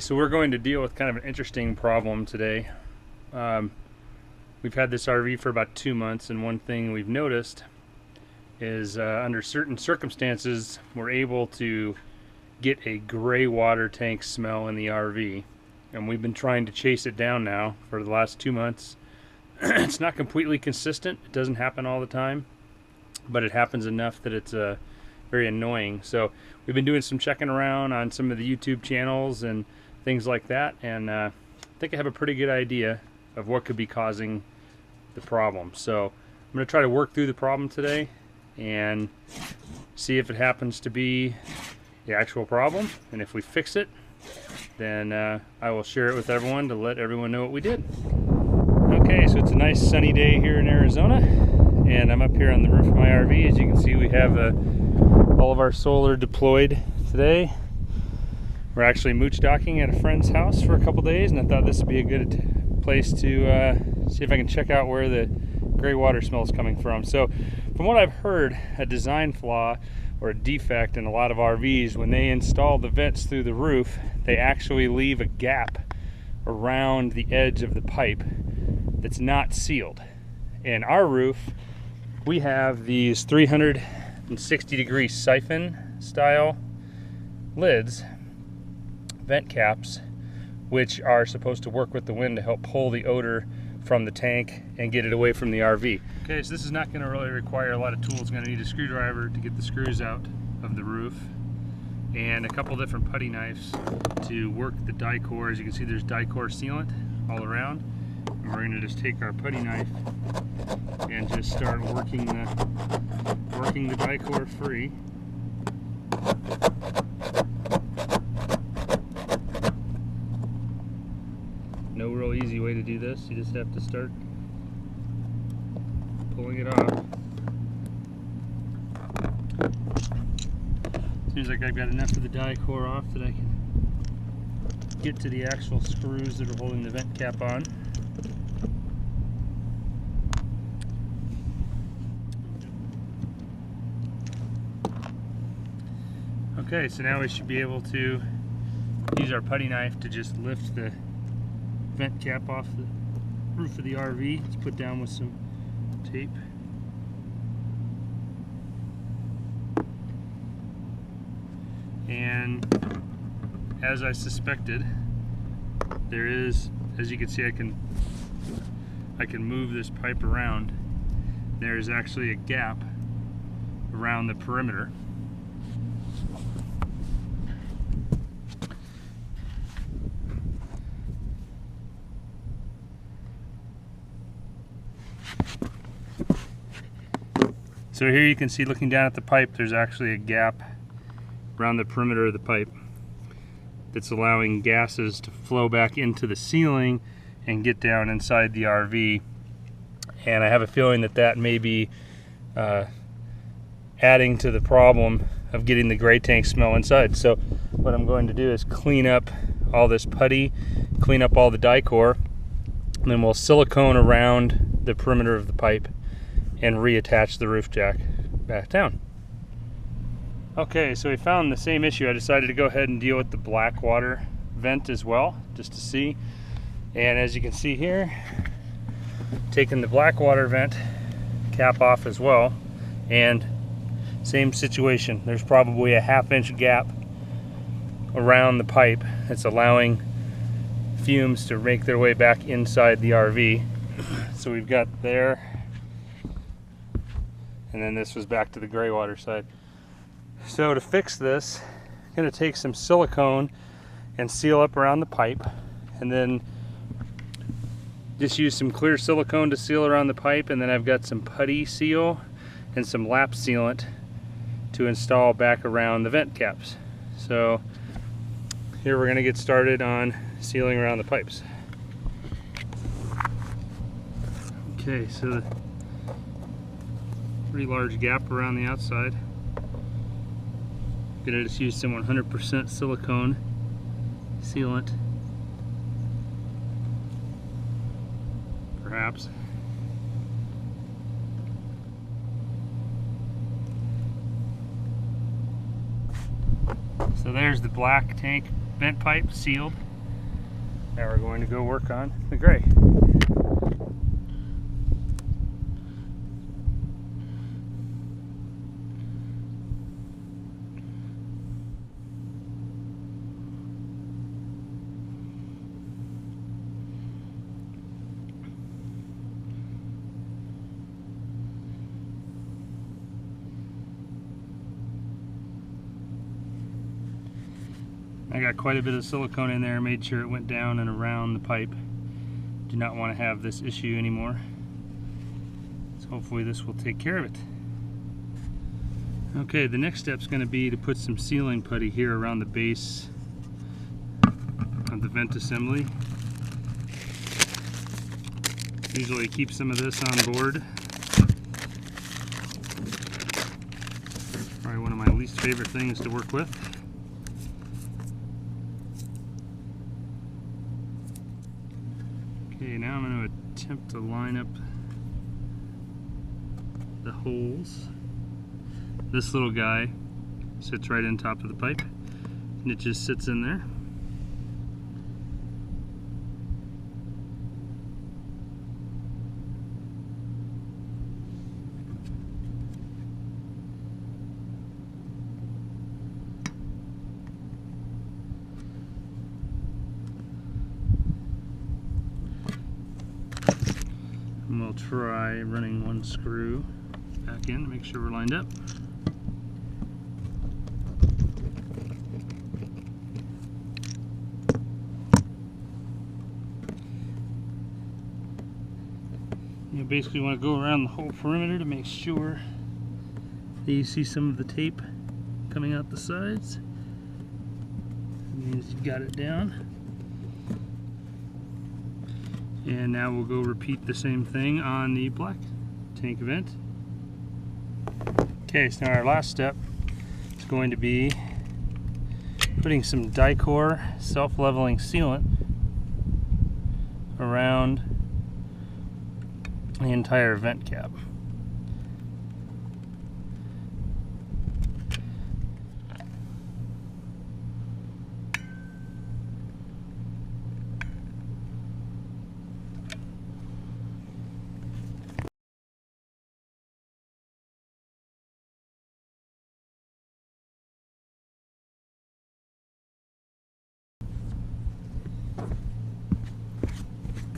So we're going to deal with kind of an interesting problem today. We've had this RV for about 2 months, and one thing we've noticed is under certain circumstances we're able to get a gray water tank smell in the RV, and we've been trying to chase it down now for the last 2 months. It's not completely consistent. It doesn't happen all the time, but it happens enough that it's very annoying. So we've been doing some checking around on some of the YouTube channels and things like that, and I think I have a pretty good idea of what could be causing the problem. So I'm going to try to work through the problem today and see if it happens to be the actual problem, and if we fix it, then I will share it with everyone to let everyone know what we did. Okay, so it's a nice sunny day here in Arizona, and I'm up here on the roof of my RV. As you can see, we have all of our solar deployed today. We're actually mooch docking at a friend's house for a couple days, and I thought this would be a good place to see if I can check out where the gray water smell is coming from. So from what I've heard, a design flaw or a defect in a lot of RVs, when they install the vents through the roof, they actually leave a gap around the edge of the pipe that's not sealed. In our roof, we have these 360-degree siphon style lids, vent caps, which are supposed to work with the wind to help pull the odor from the tank and get it away from the RV. Okay, so this is not going to really require a lot of tools. I'm going to need a screwdriver to get the screws out of the roof, and a couple different putty knives to work the dyke. As you can see, there's dyke sealant all around. And we're going to just take our putty knife and just start working the dyke free. No real easy way to do this. You just have to start pulling it off. Seems like I've got enough of the dyke off that I can get to the actual screws that are holding the vent cap on. Okay, so now we should be able to use our putty knife to just lift the vent cap off the roof of the RV. It's put down with some tape. And as I suspected, there is, as you can see, I can move this pipe around. There is actually a gap around the perimeter. So here you can see, looking down at the pipe, there's actually a gap around the perimeter of the pipe that's allowing gases to flow back into the ceiling and get down inside the RV. And I have a feeling that that may be adding to the problem of getting the gray tank smell inside. So what I'm going to do is clean up all this putty, clean up all the dyke, and then we'll silicone around the perimeter of the pipe and reattach the roof jack back down. Okay, so we found the same issue. I decided to go ahead and deal with the black water vent as well, just to see. And as you can see here, taking the black water vent cap off as well, and same situation. There's probably a 1/2 inch gap around the pipe that's allowing fumes to make their way back inside the RV. So we've got there, and then this was back to the gray water side. So to fix this, I'm going to take some silicone and seal up around the pipe, and then just use some clear silicone to seal around the pipe, and then I've got some putty seal and some lap sealant to install back around the vent caps. So here we're going to get started on sealing around the pipes. Okay, so the pretty large gap around the outside. I'm gonna just use some 100% silicone sealant, perhaps. So there's the black tank vent pipe sealed. Now we're going to go work on the gray. I got quite a bit of silicone in there, made sure it went down and around the pipe. Do not want to have this issue anymore. So hopefully this will take care of it. Okay, the next step is going to be to put some sealing putty here around the base of the vent assembly. Usually keep some of this on board. Probably one of my least favorite things to work with. Okay, now I'm going to attempt to line up the holes. This little guy sits right on top of the pipe, and it just sits in there. And we'll try running one screw back in to make sure we're lined up. You basically want to go around the whole perimeter to make sure that you see some of the tape coming out the sides. That means you've got it down. And now we'll go repeat the same thing on the black tank vent. Okay, so now our last step is going to be putting some dyke self-leveling sealant around the entire vent cap.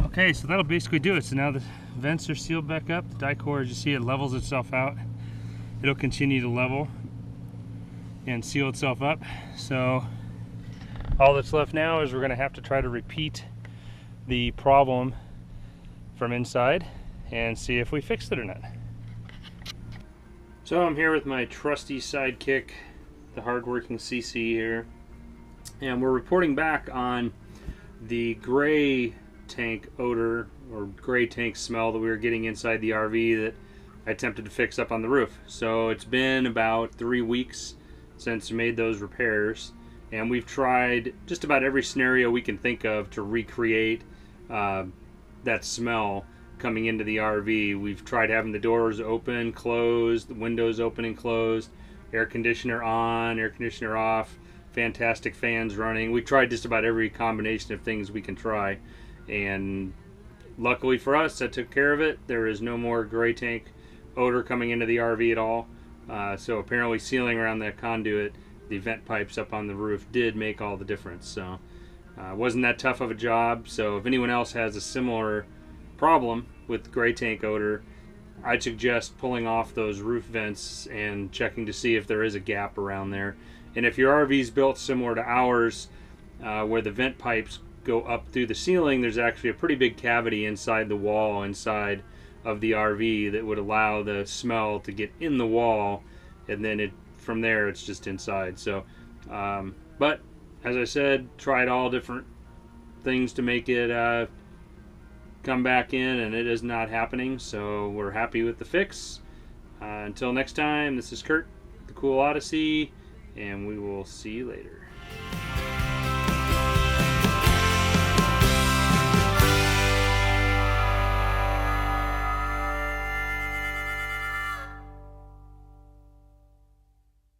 Okay, so that'll basically do it. So now the vents are sealed back up. The dyke, as you see, it levels itself out. It'll continue to level and seal itself up. So all that's left now is we're going to have to try to repeat the problem from inside and see if we fixed it or not. So I'm here with my trusty sidekick, the hardworking CC here, and we're reporting back on the gray tank odor or gray tank smell that we were getting inside the RV that I attempted to fix up on the roof. So it's been about 3 weeks since we made those repairs, and we've tried just about every scenario we can think of to recreate that smell coming into the RV. We've tried having the doors open, closed, the windows open and closed, air conditioner on, air conditioner off, fantastic fans running. We tried just about every combination of things we can try, and luckily for us, that took care of it. There is no more gray tank odor coming into the RV at all. So apparently sealing around that conduit, the vent pipes up on the roof, did make all the difference. So wasn't that tough of a job. So if anyone else has a similar problem with gray tank odor, I'd suggest pulling off those roof vents and checking to see if there is a gap around there. And if your RV is built similar to ours, where the vent pipes go up through the ceiling, there's actually a pretty big cavity inside the wall inside of the RV that would allow the smell to get in the wall, and then from there it's just inside. So but as I said, tried all different things to make it come back in, and it is not happening. So we're happy with the fix. Until next time, this is Kurt, the Kuhl Odyssey, and we will see you later.